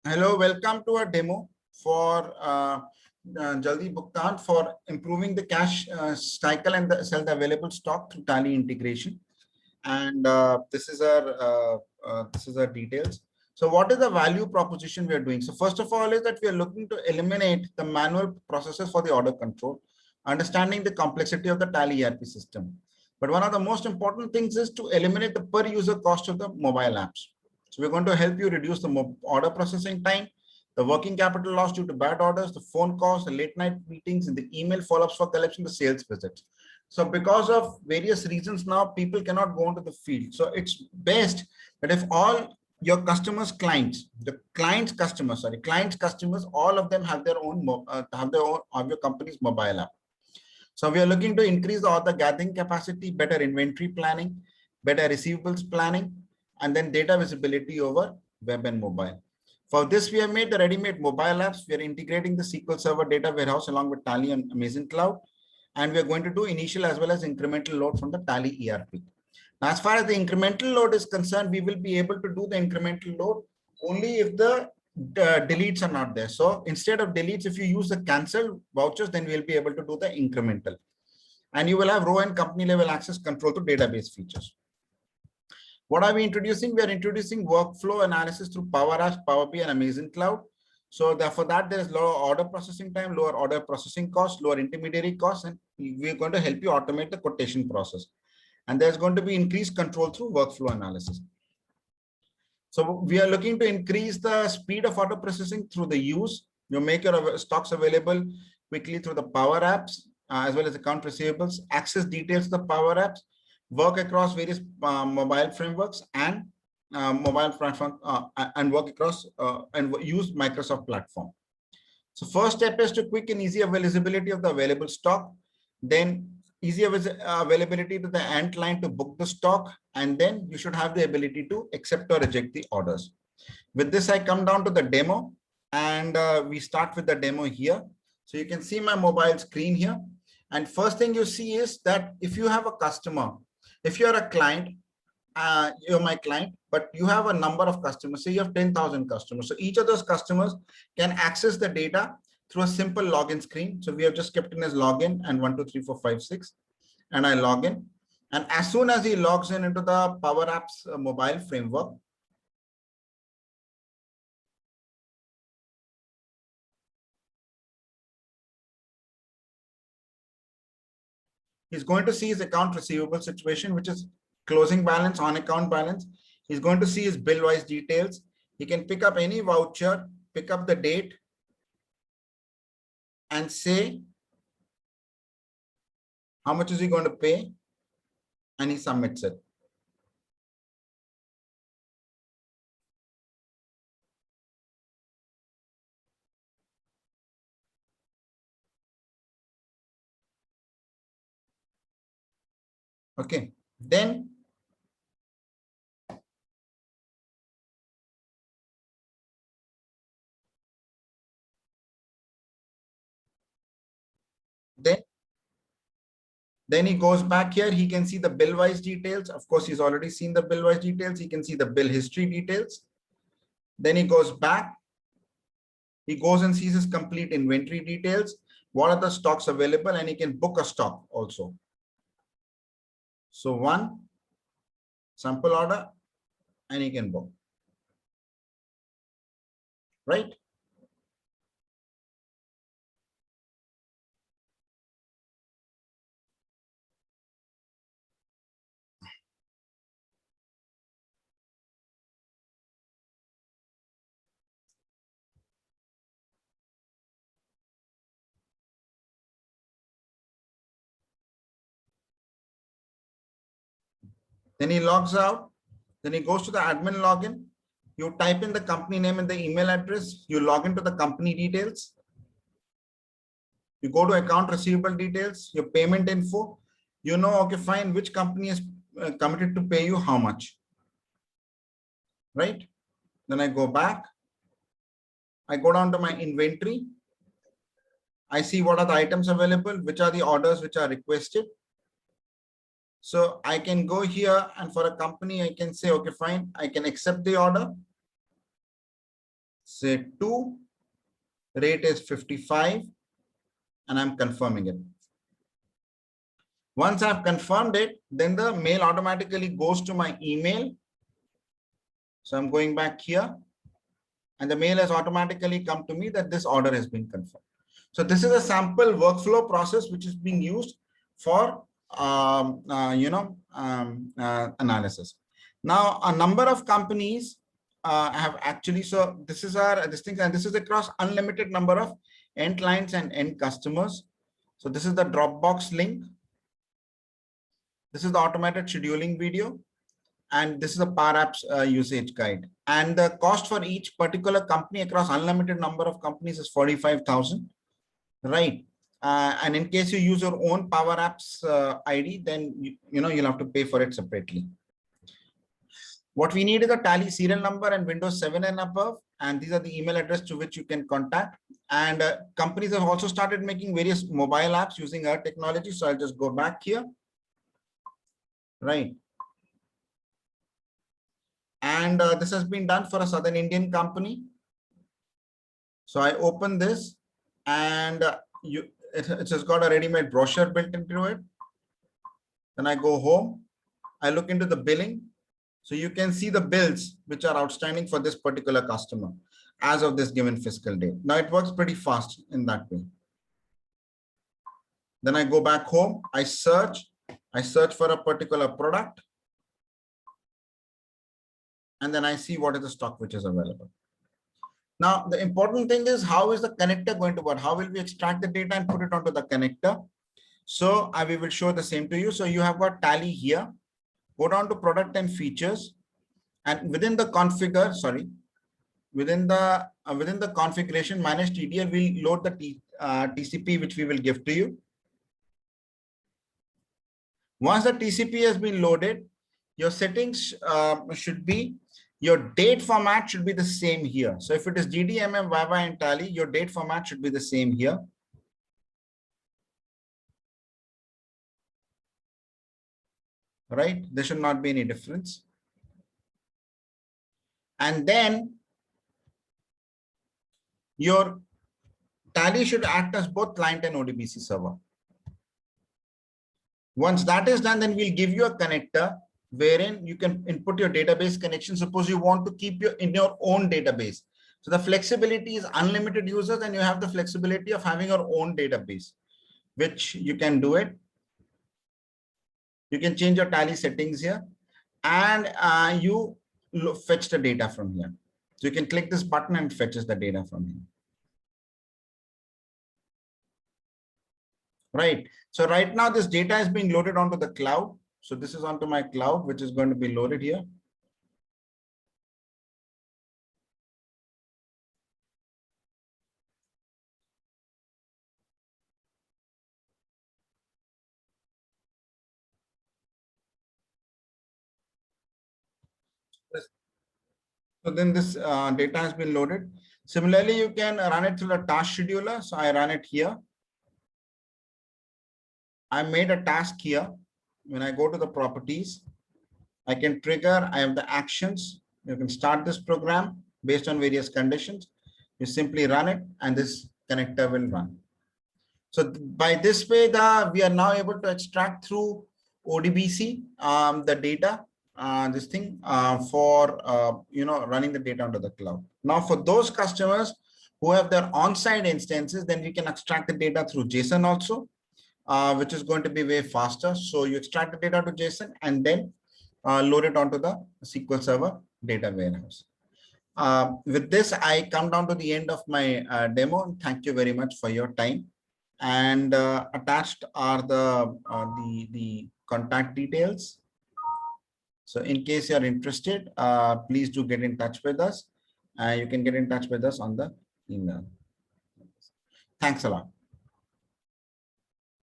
Hello, welcome to our demo for Jaldi Bhugtan for improving the cash cycle and sell the available stock through Tally integration. And this is our details. So what is the value proposition we are doing? So first of all is that we are looking to eliminate the manual processes for the order control, understanding the complexity of the Tally ERP system. But one of the most important things is to eliminate the per user cost of the mobile apps. So we're going to help you reduce the order processing time, the working capital loss due to bad orders, the phone calls, the late night meetings, and the email follow-ups for collection, the sales visits. So because of various reasons now, people cannot go into the field. So it's best that if all your customers, clients, clients' customers, all of them have their own, of your company's mobile app. So we are looking to increase the order gathering capacity, better inventory planning, better receivables planning, and then data visibility over web and mobile. For this, we have made the ready-made mobile apps. We are integrating the SQL Server data warehouse along with Tally and Amazon Cloud. And we are going to do initial as well as incremental load from the Tally ERP. Now, as far as the incremental load is concerned, we will be able to do the incremental load only if the deletes are not there. So instead of deletes, if you use the cancel vouchers, then we'll be able to do the incremental. And you will have row and company level access control to database features. What are we introducing? We are introducing workflow analysis through Power Apps, Power BI, and Amazon Cloud. So therefore that there is lower order processing time, lower order processing costs, lower intermediary costs, and we are going to help you automate the quotation process. And there's going to be increased control through workflow analysis. So we are looking to increase the speed of order processing through the use. You make your stocks available quickly through the Power Apps, as well as account receivables, access details to the Power Apps, work across various mobile frameworks and mobile platform and work across and use Microsoft platform. So first step is to quick and easy availability of the available stock, then easy availability to the end client to book the stock, and then you should have the ability to accept or reject the orders. With this, I come down to the demo, and we start with the demo here. So you can see my mobile screen here. And first thing you see is that if you have a customer, if you're a client, you're my client, but you have a number of customers. So you have 10,000 customers. So each of those customers can access the data through a simple login screen. So we have just kept in as login and 1, 2, 3, 4, 5, 6, and I log in. And as soon as he logs in into the Power Apps mobile framework, he's going to see his account receivable situation, which is closing balance, on account balance. He's going to see his bill wise details. He can pick up any voucher, pick up the date, and say how much is he going to pay, and he submits it. Okay, then he goes back here. He can see the bill wise details. Of course, he's already seen the bill wise details. He can see the bill history details. Then he goes back. He goes and sees his complete inventory details. What are the stocks available? And he can book a stock also. So one sample order, and he can book. Right? Then he logs out. Then he goes to the admin login. You type in the company name and the email address. You log into the company details. You go to account receivable details, your payment info. You know, okay, fine, which company is committed to pay you how much. Right? Then I go back. I go down to my inventory. I see what are the items available, which are the orders which are requested. So I can go here, and for a company, I can say, okay, fine, I can accept the order, say 2, rate is 55, and I'm confirming it. Once I've confirmed it, then the mail automatically goes to my email. So I'm going back here, and the mail has automatically come to me that this order has been confirmed. So this is a sample workflow process which is being used for analysis. Now, a number of companies have actually, so this is this thing, and this is across unlimited number of end clients and end customers. So this is the Dropbox link. This is the automated scheduling video, and this is the Power Apps usage guide. And the cost for each particular company across unlimited number of companies is 45,000, right? And in case you use your own Power Apps ID, then you'll have to pay for it separately. What we need is a Tally serial number and Windows 7 and above, and these are the email address to which you can contact. And companies have also started making various mobile apps using our technology. So I'll just go back here, right? And this has been done for a Southern Indian company. So I open this, and it has got a ready-made brochure built into it. Then I go home, I look into the billing. So you can see the bills which are outstanding for this particular customer as of this given fiscal day. Now it works pretty fast in that way. Then I go back home, I search for a particular product, and then I see what is the stock which is available. Now, the important thing is, how is the connector going to work? How will we extract the data and put it onto the connector? So we will show the same to you. So you have got Tally here. Go down to product and features, and within the configure, within the configuration, manage TDL, will load the TCP which we will give to you. Once the TCP has been loaded, your settings should be, your date format should be the same here. So if it is GDMM, Viva, and Tally, your date format should be the same here. Right? There should not be any difference. And then your Tally should act as both client and ODBC server. Once that is done, then we'll give you a connector wherein you can input your database connection. Suppose you want to keep in your own database. So the flexibility is unlimited users, and you have the flexibility of having your own database, which you can do it. You can change your Tally settings here, and you fetch the data from here. So you can click this button and it fetches the data from here. Right. So right now this data is being loaded onto the cloud. So this is onto my cloud, which is going to be loaded here. So then this data has been loaded. Similarly, you can run it through the task scheduler. So I run it here. I made a task here. When I go to the properties, I can trigger, I have the actions. You can start this program based on various conditions. You simply run it, and this connector will run. So by this way, we are now able to extract through ODBC the data, for running the data onto the cloud. Now, for those customers who have their on-site instances, then we can extract the data through JSON also, which is going to be way faster. So you extract the data to JSON and then load it onto the SQL Server data warehouse. With this, I come down to the end of my demo. Thank you very much for your time. And attached are the contact details. So in case you're interested, please do get in touch with us. You can get in touch with us on the email. Thanks a lot.